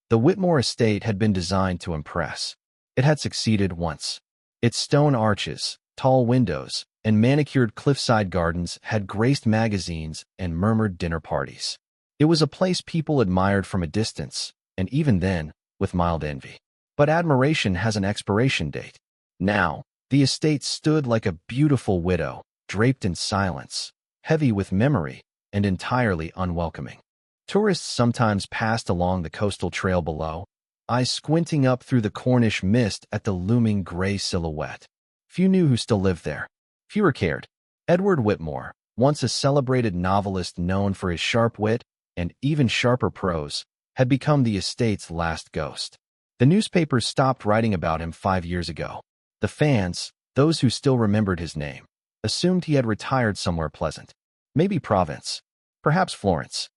The Whitmore estate had been designed to impress. It had succeeded once. Its stone arches, tall windows, and manicured cliffside gardens had graced magazines and murmured dinner parties. It was a place people admired from a distance, and even then, with mild envy. But admiration has an expiration date. Now, the estate stood like a beautiful widow, draped in silence, heavy with memory, and entirely unwelcoming. Tourists sometimes passed along the coastal trail below, eyes squinting up through the Cornish mist at the looming gray silhouette. Few knew who still lived there. Fewer cared. Edward Whitmore, once a celebrated novelist known for his sharp wit and even sharper prose, had become the estate's last ghost. The newspapers stopped writing about him 5 years ago. The fans, those who still remembered his name, assumed he had retired somewhere pleasant. Maybe Provence. Perhaps Florence.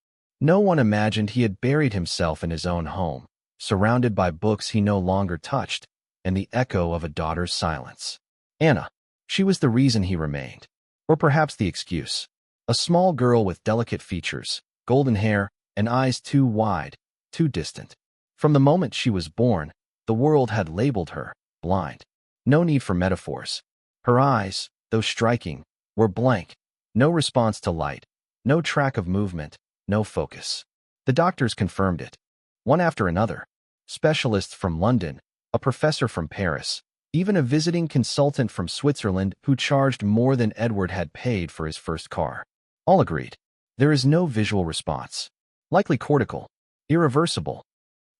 No one imagined he had buried himself in his own home, surrounded by books he no longer touched, and the echo of a daughter's silence. Anna. She was the reason he remained. Or perhaps the excuse. A small girl with delicate features, golden hair, and eyes too wide, too distant. From the moment she was born, the world had labeled her blind. No need for metaphors. Her eyes, though striking, were blank. No response to light, no track of movement, no focus. The doctors confirmed it. One after another. Specialists from London, a professor from Paris, even a visiting consultant from Switzerland who charged more than Edward had paid for his first car. All agreed. There is no visual response. Likely cortical. Irreversible.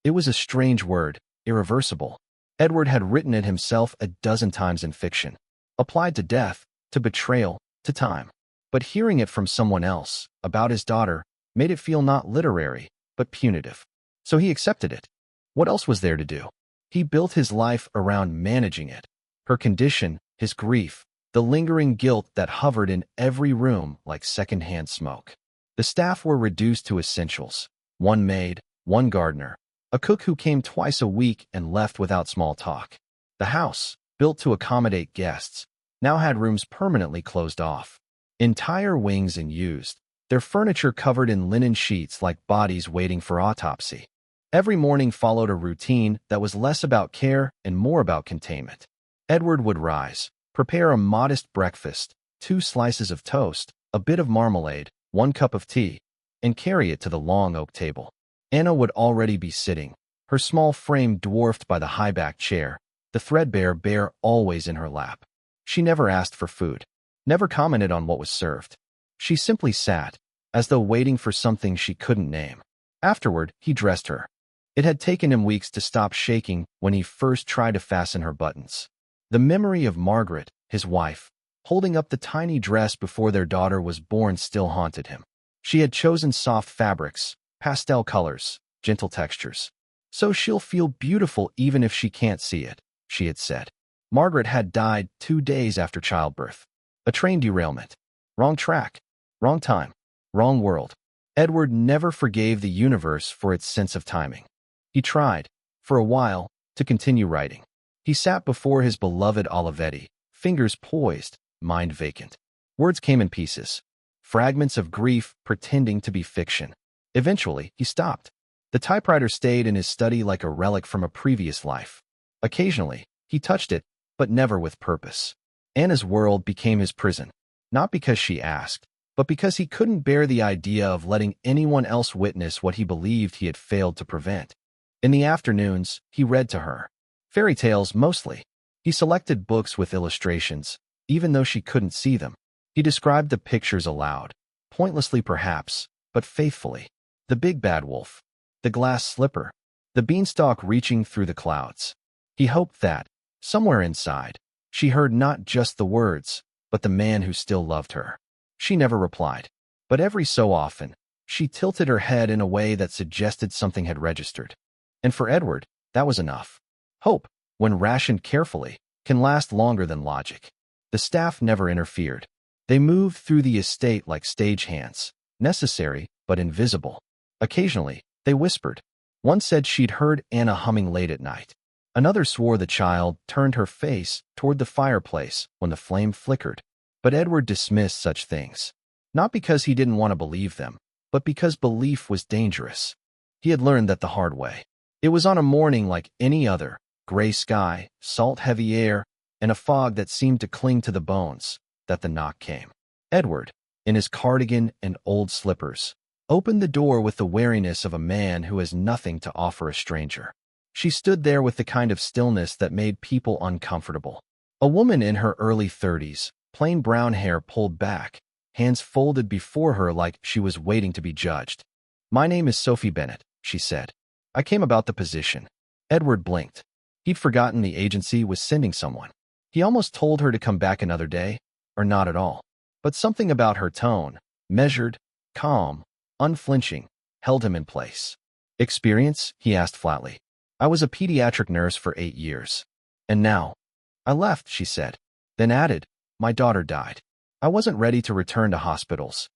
It was a strange word, irreversible. Edward had written it himself a dozen times in fiction. Applied to death, to betrayal, to time. But hearing it from someone else, about his daughter, made it feel not literary, but punitive. So he accepted it. What else was there to do? He built his life around managing it. Her condition, his grief, the lingering guilt that hovered in every room like secondhand smoke. The staff were reduced to essentials. One maid, one gardener, a cook who came twice a week and left without small talk. The house, built to accommodate guests, now had rooms permanently closed off. Entire wings unused, their furniture covered in linen sheets like bodies waiting for autopsy. Every morning followed a routine that was less about care and more about containment. Edward would rise, prepare a modest breakfast, 2 slices of toast, a bit of marmalade, 1 cup of tea, and carry it to the long oak table. Anna would already be sitting, her small frame dwarfed by the high-backed chair, the threadbare bear always in her lap. She never asked for food, never commented on what was served. She simply sat, as though waiting for something she couldn't name. Afterward, he dressed her. It had taken him weeks to stop shaking when he first tried to fasten her buttons. The memory of Margaret, his wife, holding up the tiny dress before their daughter was born still haunted him. She had chosen soft fabrics, pastel colors, gentle textures. So she'll feel beautiful even if she can't see it, she had said. Margaret had died 2 days after childbirth. A train derailment. Wrong track. Wrong time. Wrong world. Edward never forgave the universe for its sense of timing. He tried, for a while, to continue writing. He sat before his beloved Olivetti, fingers poised, mind vacant. Words came in pieces, fragments of grief pretending to be fiction. Eventually, he stopped. The typewriter stayed in his study like a relic from a previous life. Occasionally, he touched it, but never with purpose. Anna's world became his prison, not because she asked, but because he couldn't bear the idea of letting anyone else witness what he believed he had failed to prevent. In the afternoons, he read to her. Fairy tales mostly. He selected books with illustrations, even though she couldn't see them. He described the pictures aloud, pointlessly perhaps, but faithfully. The big bad wolf, the glass slipper, the beanstalk reaching through the clouds. He hoped that, somewhere inside, she heard not just the words, but the man who still loved her. She never replied, but every so often, she tilted her head in a way that suggested something had registered. And for Edward, that was enough. Hope, when rationed carefully, can last longer than logic. The staff never interfered. They moved through the estate like stagehands, necessary but invisible. Occasionally, they whispered. One said she'd heard Anna humming late at night. Another swore the child turned her face toward the fireplace when the flame flickered. But Edward dismissed such things, not because he didn't want to believe them, but because belief was dangerous. He had learned that the hard way. It was on a morning like any other, gray sky, salt-heavy air, and a fog that seemed to cling to the bones, that the knock came. Edward, in his cardigan and old slippers, opened the door with the wariness of a man who has nothing to offer a stranger. She stood there with the kind of stillness that made people uncomfortable. A woman in her early 30s, plain brown hair pulled back, hands folded before her like she was waiting to be judged. "My name is Sophie Bennett," she said. "I came about the position." Edward blinked. He'd forgotten the agency was sending someone. He almost told her to come back another day, or not at all. But something about her tone, measured, calm, unflinching, held him in place. "Experience?" he asked flatly. "I was a pediatric nurse for 8 years. And now?" "I left," she said, then added, "My daughter died. I wasn't ready to return to hospitals."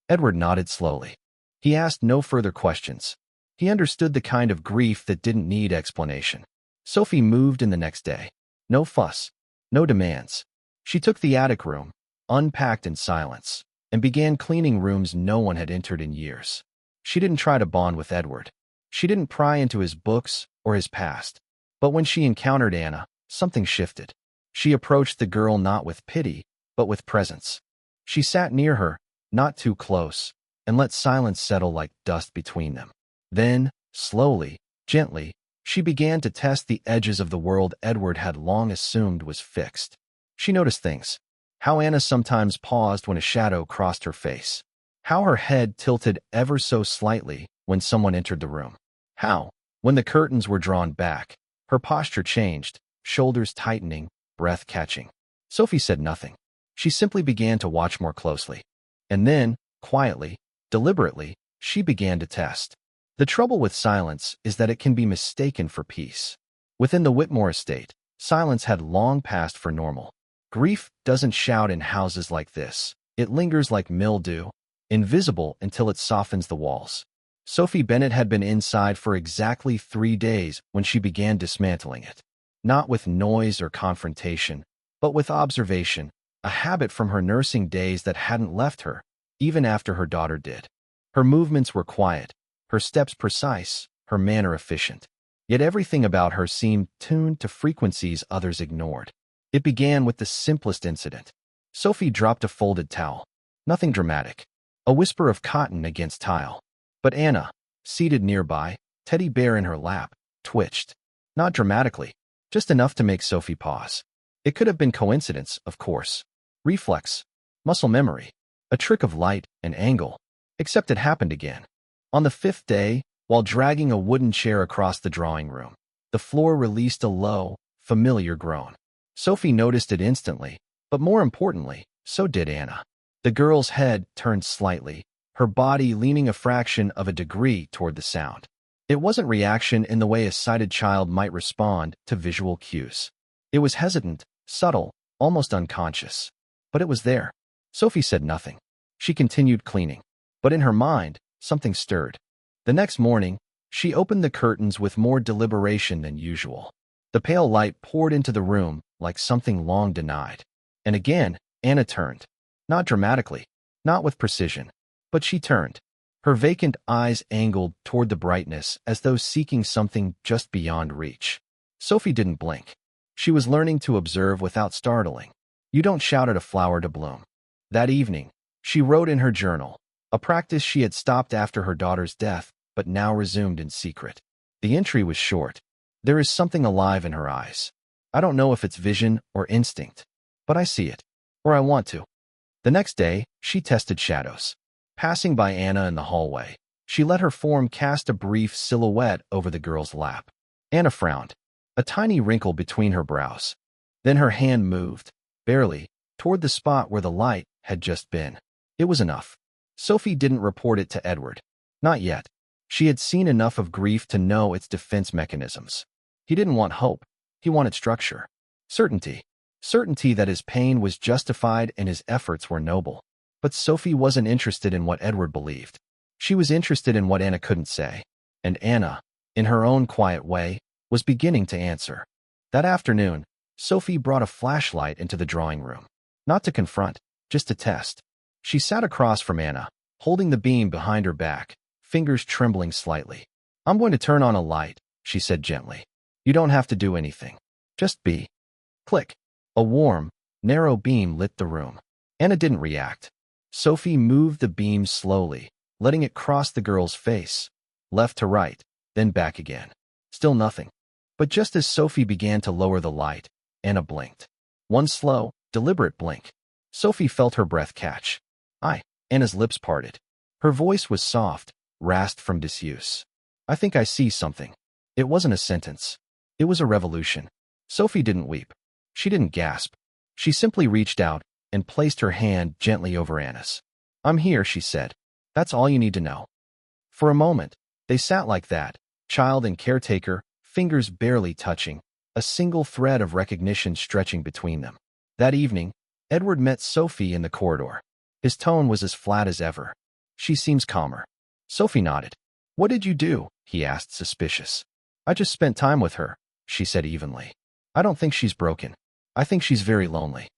Edward nodded slowly. He asked no further questions. He understood the kind of grief that didn't need explanation. Sophie moved in the next day. No fuss, no demands. She took the attic room, unpacked in silence, and began cleaning rooms no one had entered in years. She didn't try to bond with Edward. She didn't pry into his books or his past. But when she encountered Anna, something shifted. She approached the girl not with pity, but with presence. She sat near her, not too close, and let silence settle like dust between them. Then, slowly, gently, she began to test the edges of the world Edward had long assumed was fixed. She noticed things. How Anna sometimes paused when a shadow crossed her face. How her head tilted ever so slightly when someone entered the room. How, when the curtains were drawn back, her posture changed, shoulders tightening, breath catching. Sophie said nothing. She simply began to watch more closely. And then, quietly, deliberately, she began to test. The trouble with silence is that it can be mistaken for peace. Within the Whitmore estate, silence had long passed for normal. Grief doesn't shout in houses like this. It lingers like mildew, invisible until it softens the walls. Sophie Bennett had been inside for exactly 3 days when she began dismantling it. Not with noise or confrontation, but with observation, a habit from her nursing days that hadn't left her, even after her daughter did. Her movements were quiet, her steps precise, her manner efficient. Yet everything about her seemed tuned to frequencies others ignored. It began with the simplest incident. Sophie dropped a folded towel. Nothing dramatic. A whisper of cotton against tile. But Anna, seated nearby, teddy bear in her lap, twitched. Not dramatically, just enough to make Sophie pause. It could have been coincidence, of course. Reflex. Muscle memory. A trick of light and angle. Except it happened again. On the 5th day, while dragging a wooden chair across the drawing room, the floor released a low, familiar groan. Sophie noticed it instantly, but more importantly, so did Anna. The girl's head turned slightly, her body leaning a fraction of a degree toward the sound. It wasn't reaction in the way a sighted child might respond to visual cues. It was hesitant, subtle, almost unconscious. But it was there. Sophie said nothing. She continued cleaning. But in her mind, something stirred. The next morning, she opened the curtains with more deliberation than usual. The pale light poured into the room like something long denied. And again, Anna turned. Not dramatically, not with precision, but she turned. Her vacant eyes angled toward the brightness as though seeking something just beyond reach. Sophie didn't blink. She was learning to observe without startling. You don't shout at a flower to bloom. That evening, she wrote in her journal, a practice she had stopped after her daughter's death, but now resumed in secret. The entry was short. There is something alive in her eyes. I don't know if it's vision or instinct, but I see it, or I want to. The next day, she tested shadows. Passing by Anna in the hallway, she let her form cast a brief silhouette over the girl's lap. Anna frowned, a tiny wrinkle between her brows. Then her hand moved, barely, toward the spot where the light had just been. It was enough. Sophie didn't report it to Edward. Not yet. She had seen enough of grief to know its defense mechanisms. He didn't want hope. He wanted structure. Certainty. Certainty that his pain was justified and his efforts were noble. But Sophie wasn't interested in what Edward believed. She was interested in what Anna couldn't say. And Anna, in her own quiet way, was beginning to answer. That afternoon, Sophie brought a flashlight into the drawing room. Not to confront, just to test. She sat across from Anna, holding the beam behind her back, fingers trembling slightly. I'm going to turn on a light, she said gently. You don't have to do anything. Just be. Click. A warm, narrow beam lit the room. Anna didn't react. Sophie moved the beam slowly, letting it cross the girl's face, left to right, then back again. Still nothing. But just as Sophie began to lower the light, Anna blinked. One slow, deliberate blink. Sophie felt her breath catch. Anna's lips parted. Her voice was soft, rasped from disuse. I think I see something. It wasn't a sentence. It was a revolution. Sophie didn't weep. She didn't gasp. She simply reached out and placed her hand gently over Anna's. I'm here, she said. That's all you need to know. For a moment, they sat like that, child and caretaker, fingers barely touching, a single thread of recognition stretching between them. That evening, Edward met Sophie in the corridor. His tone was as flat as ever. She seems calmer. Sophie nodded. What did you do? He asked, suspicious. I just spent time with her, she said evenly. I don't think she's broken. I think she's very lonely.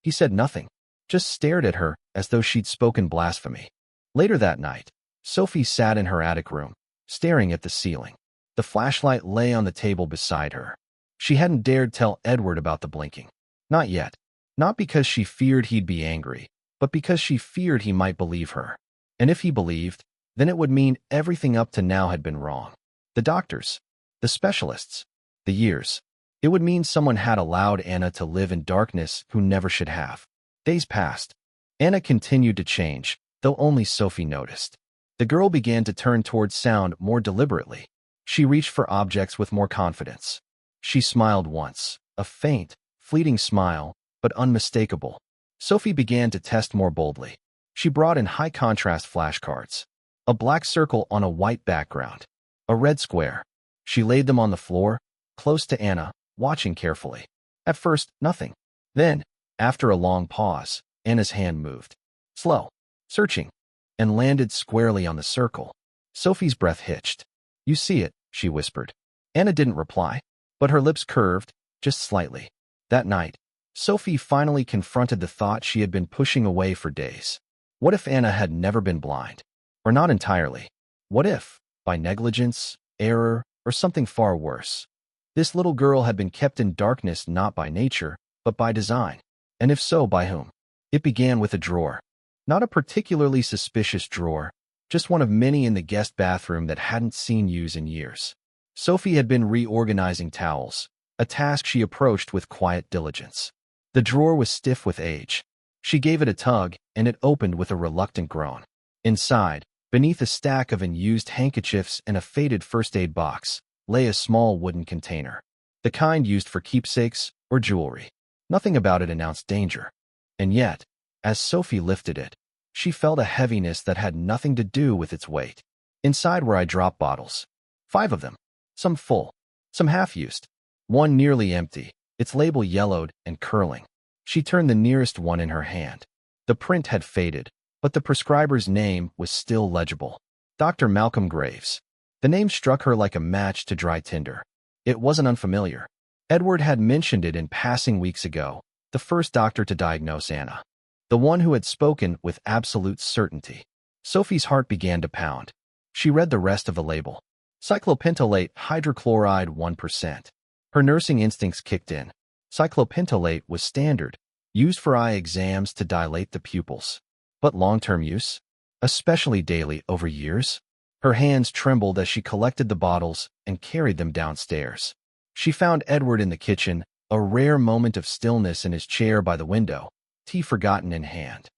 He said nothing, just stared at her as though she'd spoken blasphemy. Later that night, Sophie sat in her attic room, staring at the ceiling. The flashlight lay on the table beside her. She hadn't dared tell Edward about the blinking. Not yet. Not because she feared he'd be angry, but because she feared he might believe her. And if he believed, then it would mean everything up to now had been wrong. The doctors, the specialists, the years. It would mean someone had allowed Anna to live in darkness who never should have. Days passed. Anna continued to change, though only Sophie noticed. The girl began to turn towards sound more deliberately. She reached for objects with more confidence. She smiled once, a faint, fleeting smile, but unmistakable. Sophie began to test more boldly. She brought in high-contrast flashcards. A black circle on a white background. A red square. She laid them on the floor, close to Anna, watching carefully. At first, nothing. Then, after a long pause, Anna's hand moved. Slow, searching, and landed squarely on the circle. Sophie's breath hitched. You see it, she whispered. Anna didn't reply, but her lips curved, just slightly. That night, Sophie finally confronted the thought she had been pushing away for days. What if Anna had never been blind? Or not entirely? What if, by negligence, error, or something far worse, this little girl had been kept in darkness not by nature, but by design? And if so, by whom? It began with a drawer. Not a particularly suspicious drawer, just one of many in the guest bathroom that hadn't seen use in years. Sophie had been reorganizing towels, a task she approached with quiet diligence. The drawer was stiff with age. She gave it a tug, and it opened with a reluctant groan. Inside, beneath a stack of unused handkerchiefs and a faded first aid box, lay a small wooden container. The kind used for keepsakes or jewelry. Nothing about it announced danger. And yet, as Sophie lifted it, she felt a heaviness that had nothing to do with its weight. Inside were eye drop bottles. 5 of them. Some full, some half-used. One nearly empty, its label yellowed and curling. She turned the nearest one in her hand. The print had faded, but the prescriber's name was still legible. Dr. Malcolm Graves. The name struck her like a match to dry tinder. It wasn't unfamiliar. Edward had mentioned it in passing weeks ago, the first doctor to diagnose Anna. The one who had spoken with absolute certainty. Sophie's heart began to pound. She read the rest of the label. Cyclopentolate hydrochloride 1%. Her nursing instincts kicked in. Cyclopentolate was standard, used for eye exams to dilate the pupils. But long-term use? Especially daily over years? Her hands trembled as she collected the bottles and carried them downstairs. She found Edward in the kitchen, a rare moment of stillness in his chair by the window, tea forgotten in hand.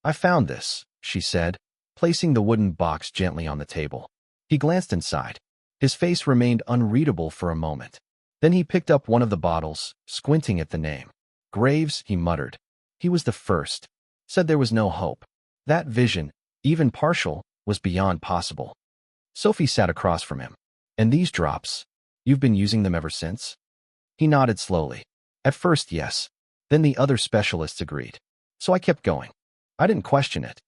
I found this, she said, placing the wooden box gently on the table. He glanced inside. His face remained unreadable for a moment. Then he picked up one of the bottles, squinting at the name. Graves, he muttered. He was the first. Said there was no hope. That vision, even partial, was beyond possible. Sophie sat across from him. And these drops? You've been using them ever since? He nodded slowly. At first, yes. Then the other specialists agreed. So I kept going. I didn't question it.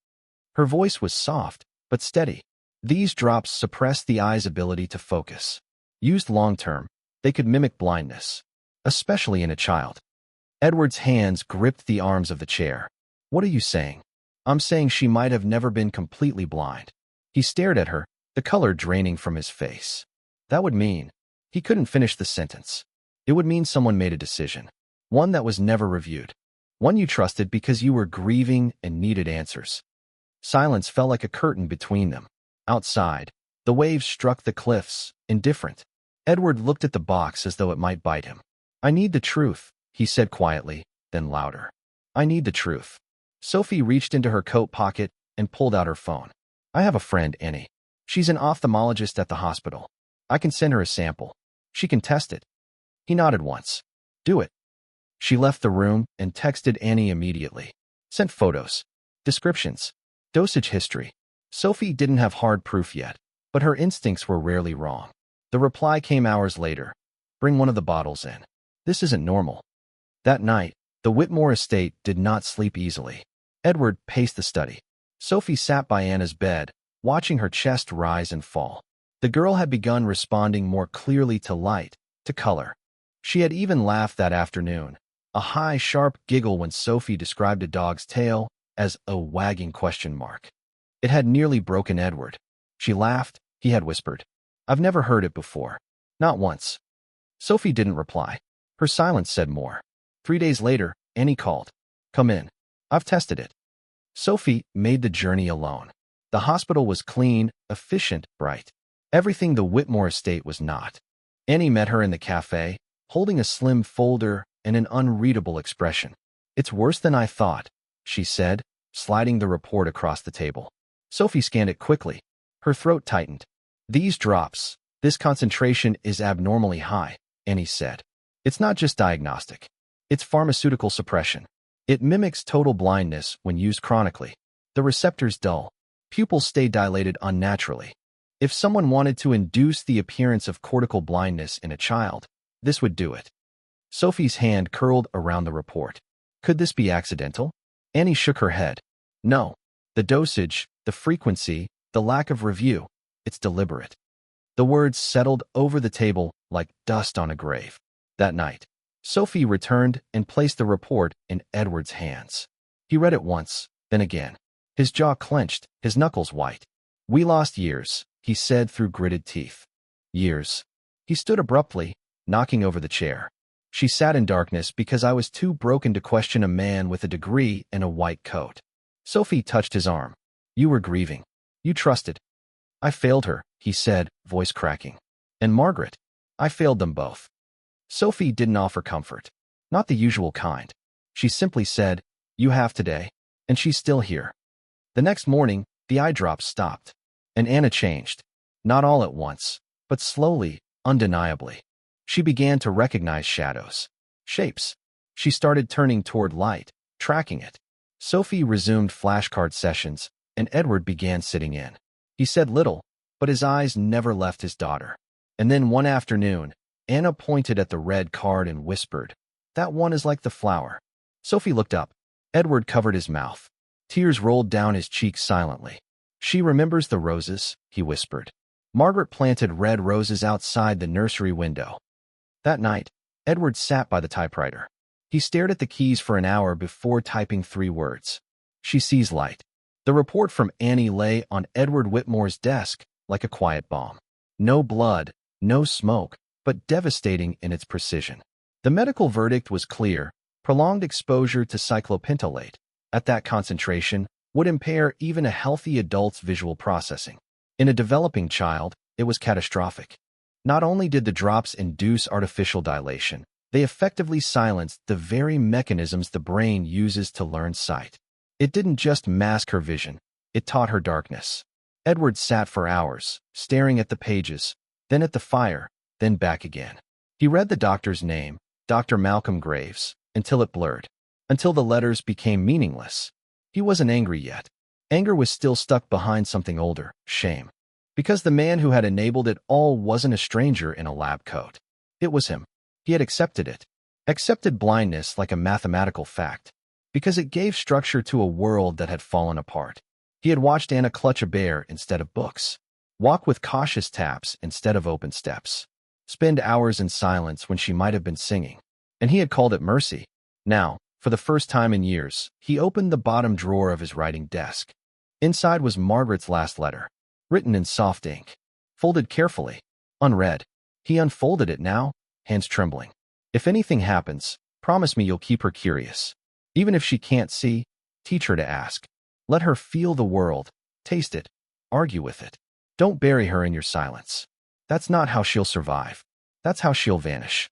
Her voice was soft, but steady. These drops suppressed the eye's ability to focus. Used long-term, they could mimic blindness, especially in a child. Edward's hands gripped the arms of the chair. What are you saying? I'm saying she might have never been completely blind. He stared at her, the color draining from his face. That would mean, He couldn't finish the sentence. It would mean someone made a decision. One that was never reviewed. One you trusted because you were grieving and needed answers. Silence fell like a curtain between them. Outside, the waves struck the cliffs, indifferent. Edward looked at the box as though it might bite him. "I need the truth," he said quietly, then louder. "I need the truth." Sophie reached into her coat pocket and pulled out her phone. "I have a friend, Annie. She's an ophthalmologist at the hospital. I can send her a sample. She can test it." He nodded once. "Do it." She left the room and texted Annie immediately. Sent photos, descriptions, dosage history. Sophie didn't have hard proof yet, but her instincts were rarely wrong. The reply came hours later. "Bring one of the bottles in. This isn't normal." That night, the Whitmore estate did not sleep easily. Edward paced the study. Sophie sat by Anna's bed, watching her chest rise and fall. The girl had begun responding more clearly to light, to color. She had even laughed that afternoon, a high, sharp giggle when Sophie described a dog's tail as a wagging question mark. It had nearly broken Edward. She laughed, he had whispered. "I've never heard it before. Not once." Sophie didn't reply. Her silence said more. 3 days later, Annie called. "Come in. I've tested it." Sophie made the journey alone. The hospital was clean, efficient, bright. Everything the Whitmore estate was not. Annie met her in the cafe, holding a slim folder and an unreadable expression. "It's worse than I thought," she said, sliding the report across the table. Sophie scanned it quickly. Her throat tightened. "These drops, this concentration is abnormally high," Annie said. "It's not just diagnostic. It's pharmaceutical suppression. It mimics total blindness when used chronically. The receptors dull. Pupils stay dilated unnaturally. If someone wanted to induce the appearance of cortical blindness in a child, this would do it." Sophie's hand curled around the report. Could this be accidental? Annie shook her head. "No. The dosage, the frequency, the lack of review, it's deliberate." The words settled over the table like dust on a grave. That night, Sophie returned and placed the report in Edward's hands. He read it once, then again. His jaw clenched, his knuckles white. "We lost years," he said through gritted teeth. "Years." He stood abruptly, knocking over the chair. "She sat in darkness because I was too broken to question a man with a degree and a white coat." Sophie touched his arm. "You were grieving. You trusted." "I failed her," he said, voice cracking. "And Margaret. I failed them both." Sophie didn't offer comfort. Not the usual kind. She simply said, "You have today, and she's still here." The next morning, the eye drops stopped. And Anna changed. Not all at once, but slowly, undeniably. She began to recognize shadows. Shapes. She started turning toward light, tracking it. Sophie resumed flashcard sessions, and Edward began sitting in. He said little, but his eyes never left his daughter. And then one afternoon, Anna pointed at the red card and whispered, "That one is like the flower." Sophie looked up. Edward covered his mouth. Tears rolled down his cheeks silently. "She remembers the roses," he whispered. "Margaret planted red roses outside the nursery window." That night, Edward sat by the typewriter. He stared at the keys for an hour before typing 3 words. "She sees light." The report from Annie lay on Edward Whitmore's desk like a quiet bomb. No blood, no smoke, but devastating in its precision. The medical verdict was clear. Prolonged exposure to cyclopentolate, at that concentration, would impair even a healthy adult's visual processing. In a developing child, it was catastrophic. Not only did the drops induce artificial dilation, they effectively silenced the very mechanisms the brain uses to learn sight. It didn't just mask her vision, it taught her darkness. Edward sat for hours, staring at the pages, then at the fire, then back again. He read the doctor's name, Dr. Malcolm Graves, until it blurred, until the letters became meaningless. He wasn't angry yet. Anger was still stuck behind something older, shame. Because the man who had enabled it all wasn't a stranger in a lab coat. It was him. He had accepted it. Accepted blindness like a mathematical fact. Because it gave structure to a world that had fallen apart. He had watched Anna clutch a bear instead of books. Walk with cautious taps instead of open steps. Spend hours in silence when she might have been singing. And he had called it mercy. Now, for the first time in years, he opened the bottom drawer of his writing desk. Inside was Margaret's last letter, written in soft ink, folded carefully, unread. He unfolded it now, hands trembling. If anything happens, promise me you'll keep her curious. Even if she can't see, teach her to ask. Let her feel the world, taste it, argue with it. Don't bury her in your silence. That's not how she'll survive. That's how she'll vanish.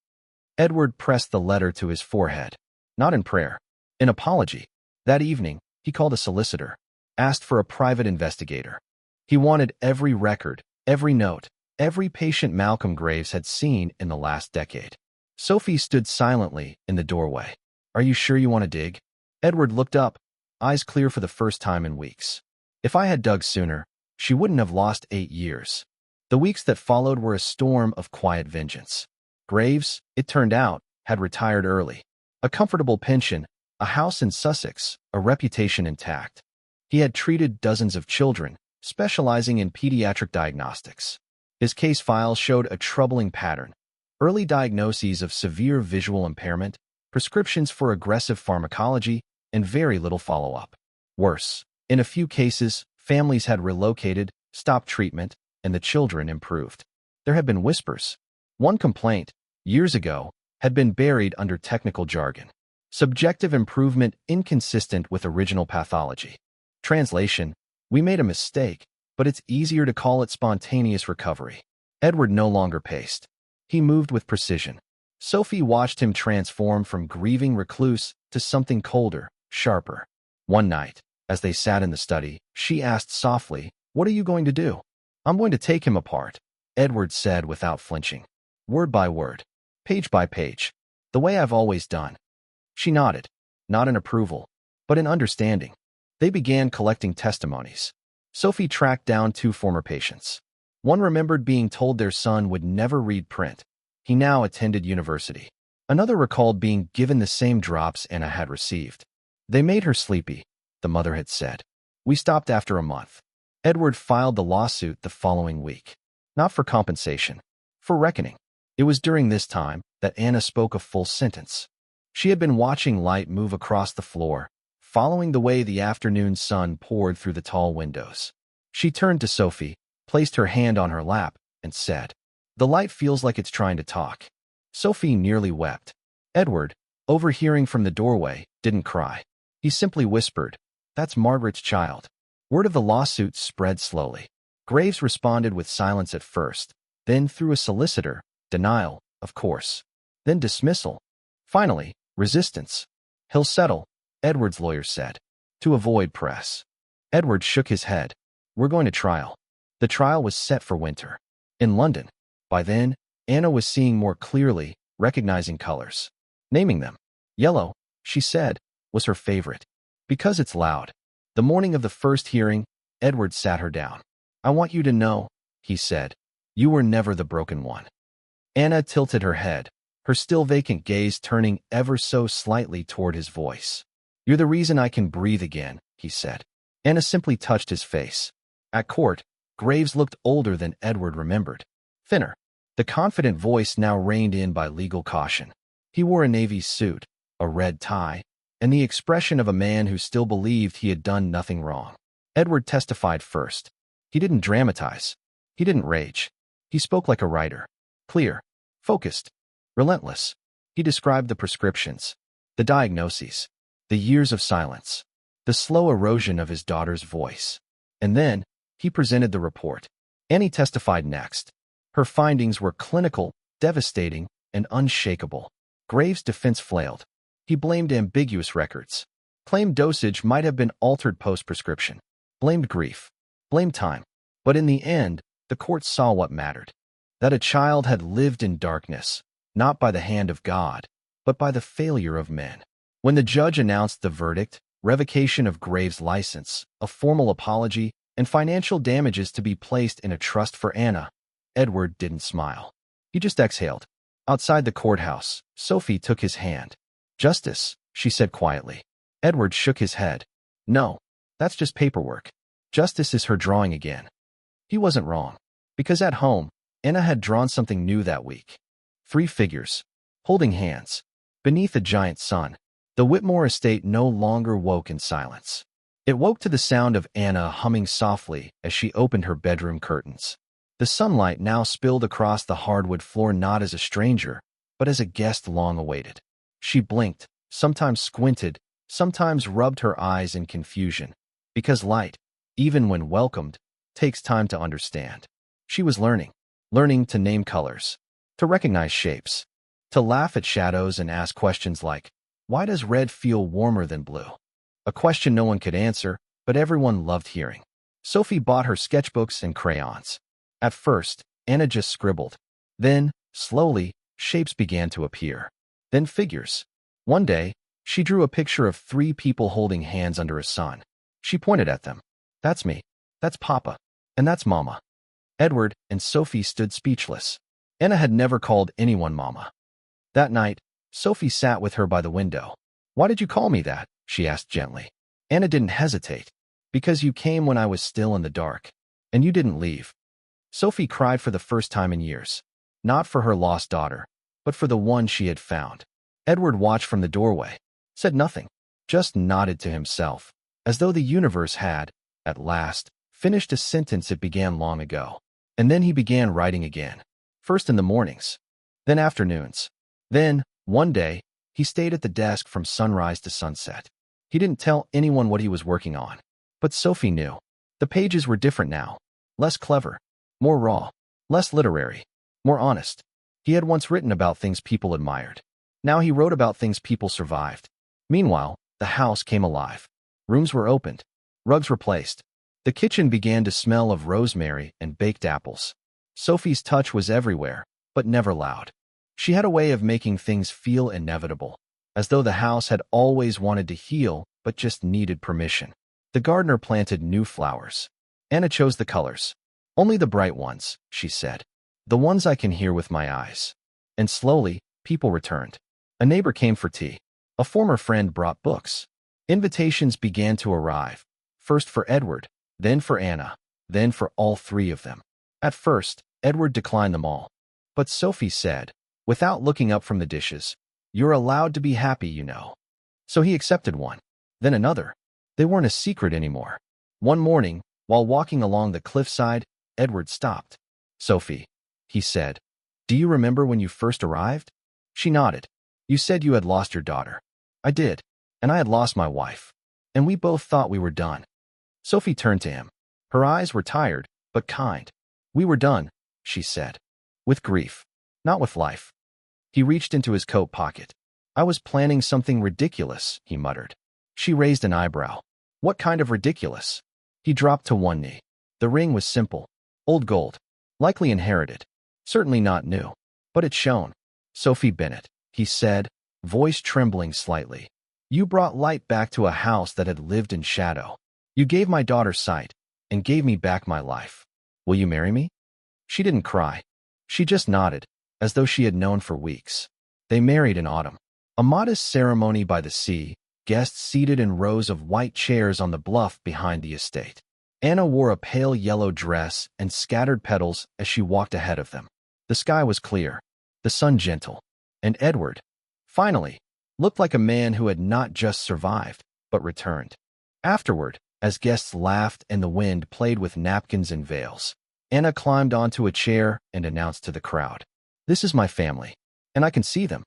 Edward pressed the letter to his forehead, not in prayer, in apology. That evening, he called a solicitor, asked for a private investigator. He wanted every record, every note, every patient Malcolm Graves had seen in the last decade. Sophie stood silently in the doorway. Are you sure you want to dig? Edward looked up, eyes clear for the first time in weeks. If I had dug sooner, she wouldn't have lost 8 years. The weeks that followed were a storm of quiet vengeance. Graves, it turned out, had retired early. A comfortable pension, a house in Sussex, a reputation intact. He had treated dozens of children, specializing in pediatric diagnostics. His case files showed a troubling pattern. Early diagnoses of severe visual impairment, prescriptions for aggressive pharmacology, and very little follow-up. Worse, in a few cases, families had relocated, stopped treatment, and the children improved. There had been whispers. One complaint, years ago, had been buried under technical jargon. Subjective improvement inconsistent with original pathology. Translation: we made a mistake, but it's easier to call it spontaneous recovery. Edward no longer paced. He moved with precision. Sophie watched him transform from grieving recluse to something colder, sharper. One night, as they sat in the study, she asked softly, "What are you going to do?" "I'm going to take him apart," Edward said without flinching. "Word by word, page by page, the way I've always done." She nodded, not in approval, but in understanding. They began collecting testimonies. Sophie tracked down 2 former patients. One remembered being told their son would never read print. He now attended university. Another recalled being given the same drops Anna had received. "They made her sleepy," the mother had said. "We stopped after a month." Edward filed the lawsuit the following week. Not for compensation, for reckoning. It was during this time that Anna spoke a full sentence. She had been watching light move across the floor, following the way the afternoon sun poured through the tall windows. She turned to Sophie, placed her hand on her lap, and said, "The light feels like it's trying to talk." Sophie nearly wept. Edward, overhearing from the doorway, didn't cry. He simply whispered, "That's Margaret's child." Word of the lawsuit spread slowly. Graves responded with silence at first, then through a solicitor, denial, of course, then dismissal. Finally, resistance. "He'll settle," Edward's lawyer said, to avoid press. Edward shook his head. "We're going to trial." The trial was set for winter. In London. By then, Anna was seeing more clearly, recognizing colors. Naming them. Yellow, she said, was her favorite. Because it's loud. The morning of the first hearing, Edward sat her down. "I want you to know," he said, "you were never the broken one." Anna tilted her head, her still vacant gaze turning ever so slightly toward his voice. "You're the reason I can breathe again," he said. Anna simply touched his face. At court, Graves looked older than Edward remembered. Thinner. The confident voice now reined in by legal caution. He wore a navy suit, a red tie, and the expression of a man who still believed he had done nothing wrong. Edward testified first. He didn't dramatize. He didn't rage. He spoke like a writer. Clear. Focused. Relentless. He described the prescriptions, the diagnoses, the years of silence, the slow erosion of his daughter's voice. And then, he presented the report. Annie testified next. Her findings were clinical, devastating, and unshakable. Graves' defense flailed. He blamed ambiguous records. Claimed dosage might have been altered post-prescription. Blamed grief. Blamed time. But in the end, the court saw what mattered. That a child had lived in darkness, not by the hand of God, but by the failure of men. When the judge announced the verdict, revocation of Graves' license, a formal apology, and financial damages to be placed in a trust for Anna, Edward didn't smile. He just exhaled. Outside the courthouse, Sophie took his hand. "Justice," she said quietly. Edward shook his head. "No, that's just paperwork. Justice is her drawing again." He wasn't wrong. Because at home, Anna had drawn something new that week. 3 figures, holding hands, beneath a giant sun. The Whitmore estate no longer woke in silence. It woke to the sound of Anna humming softly as she opened her bedroom curtains. The sunlight now spilled across the hardwood floor not as a stranger, but as a guest long awaited. She blinked, sometimes squinted, sometimes rubbed her eyes in confusion, because light, even when welcomed, takes time to understand. She was learning to name colors, to recognize shapes, to laugh at shadows and ask questions like, why does red feel warmer than blue? A question no one could answer, but everyone loved hearing. Sophie bought her sketchbooks and crayons. At first, Anna just scribbled. Then, slowly, shapes began to appear. Then figures. One day, she drew a picture of 3 people holding hands under a sun. She pointed at them. That's me. That's Papa. And that's Mama. Edward and Sophie stood speechless. Anna had never called anyone Mama. That night, Sophie sat with her by the window. Why did you call me that? She asked gently. Anna didn't hesitate. Because you came when I was still in the dark. And you didn't leave. Sophie cried for the first time in years. Not for her lost daughter, but for the one she had found. Edward watched from the doorway, said nothing, just nodded to himself, as though the universe had, at last, finished a sentence it began long ago. And then he began writing again. First in the mornings, then afternoons. Then, one day, he stayed at the desk from sunrise to sunset. He didn't tell anyone what he was working on. But Sophie knew. The pages were different now. Less clever. More raw. Less literary. More honest. He had once written about things people admired. Now he wrote about things people survived. Meanwhile, the house came alive. Rooms were opened. Rugs were placed. The kitchen began to smell of rosemary and baked apples. Sophie's touch was everywhere, but never loud. She had a way of making things feel inevitable, as though the house had always wanted to heal but just needed permission. The gardener planted new flowers. Anna chose the colors. Only the bright ones, she said. The ones I can hear with my eyes. And slowly, people returned. A neighbor came for tea. A former friend brought books. Invitations began to arrive, first for Edward, then for Anna, then for all 3 of them. At first, Edward declined them all. But Sophie said, without looking up from the dishes, you're allowed to be happy, you know. So he accepted one. Then another. They weren't a secret anymore. One morning, while walking along the cliffside, Edward stopped. Sophie, he said, do you remember when you first arrived? She nodded. You said you had lost your daughter. I did. And I had lost my wife. And we both thought we were done. Sophie turned to him. Her eyes were tired, but kind. We were done, she said. With grief. Not with life. He reached into his coat pocket. I was planning something ridiculous, he muttered. She raised an eyebrow. What kind of ridiculous? He dropped to one knee. The ring was simple. Old gold. Likely inherited. Certainly not new. But it shone. Sophie Bennett, he said, voice trembling slightly. You brought light back to a house that had lived in shadow. You gave my daughter sight, and gave me back my life. Will you marry me? She didn't cry. She just nodded, as though she had known for weeks. They married in autumn. A modest ceremony by the sea, guests seated in rows of white chairs on the bluff behind the estate. Anna wore a pale yellow dress and scattered petals as she walked ahead of them. The sky was clear, the sun gentle, and Edward, finally, looked like a man who had not just survived, but returned. Afterward, as guests laughed and the wind played with napkins and veils, Anna climbed onto a chair and announced to the crowd, "This is my family, and I can see them."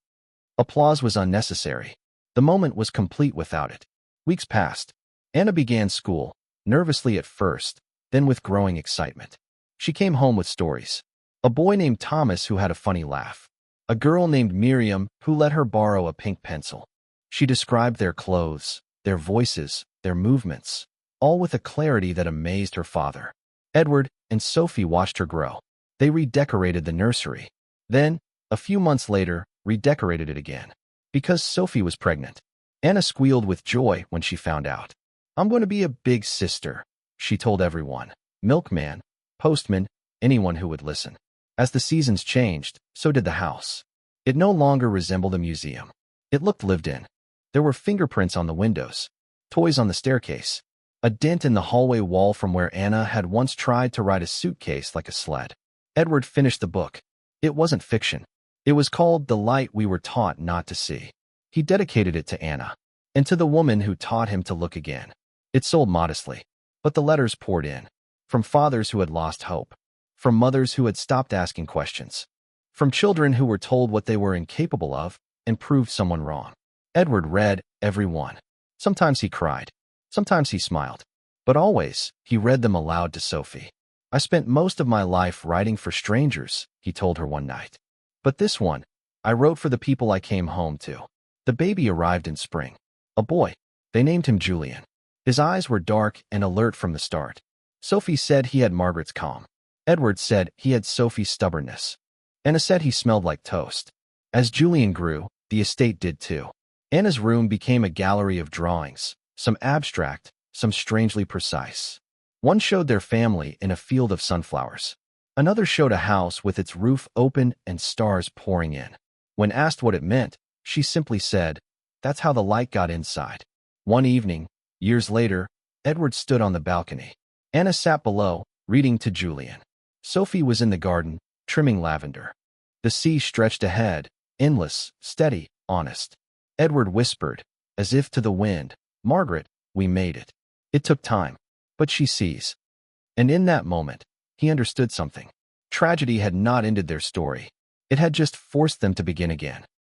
Applause was unnecessary. The moment was complete without it. Weeks passed. Anna began school, nervously at first, then with growing excitement. She came home with stories. A boy named Thomas who had a funny laugh. A girl named Miriam who let her borrow a pink pencil. She described their clothes, their voices, their movements, all with a clarity that amazed her father. Edward and Sophie watched her grow. They redecorated the nursery. Then, a few months later, redecorated it again. Because Sophie was pregnant. Anna squealed with joy when she found out. "I'm going to be a big sister," she told everyone. Milkman, postman, anyone who would listen. As the seasons changed, so did the house. It no longer resembled a museum. It looked lived in. There were fingerprints on the windows, toys on the staircase, a dent in the hallway wall from where Anna had once tried to ride a suitcase like a sled. Edward finished the book. It wasn't fiction. It was called The Light We Were Taught Not to See. He dedicated it to Anna, and to the woman who taught him to look again. It sold modestly, but the letters poured in, from fathers who had lost hope, from mothers who had stopped asking questions, from children who were told what they were incapable of and proved someone wrong. Edward read every one. Sometimes he cried, sometimes he smiled, but always he read them aloud to Sophie. "I spent most of my life writing for strangers," he told her one night. "But this one, I wrote for the people I came home to." The baby arrived in spring. A boy. They named him Julian. His eyes were dark and alert from the start. Sophie said he had Margaret's calm. Edward said he had Sophie's stubbornness. Anna said he smelled like toast. As Julian grew, the estate did too. Anna's room became a gallery of drawings, some abstract, some strangely precise. One showed their family in a field of sunflowers. Another showed a house with its roof open and stars pouring in. When asked what it meant, she simply said, "That's how the light got inside." One evening, years later, Edward stood on the balcony. Anna sat below, reading to Julian. Sophie was in the garden, trimming lavender. The sea stretched ahead, endless, steady, honest. Edward whispered, as if to the wind, "Margaret, we made it. It took time, but she sees." And in that moment, he understood something. Tragedy had not ended their story. It had just forced them to begin again.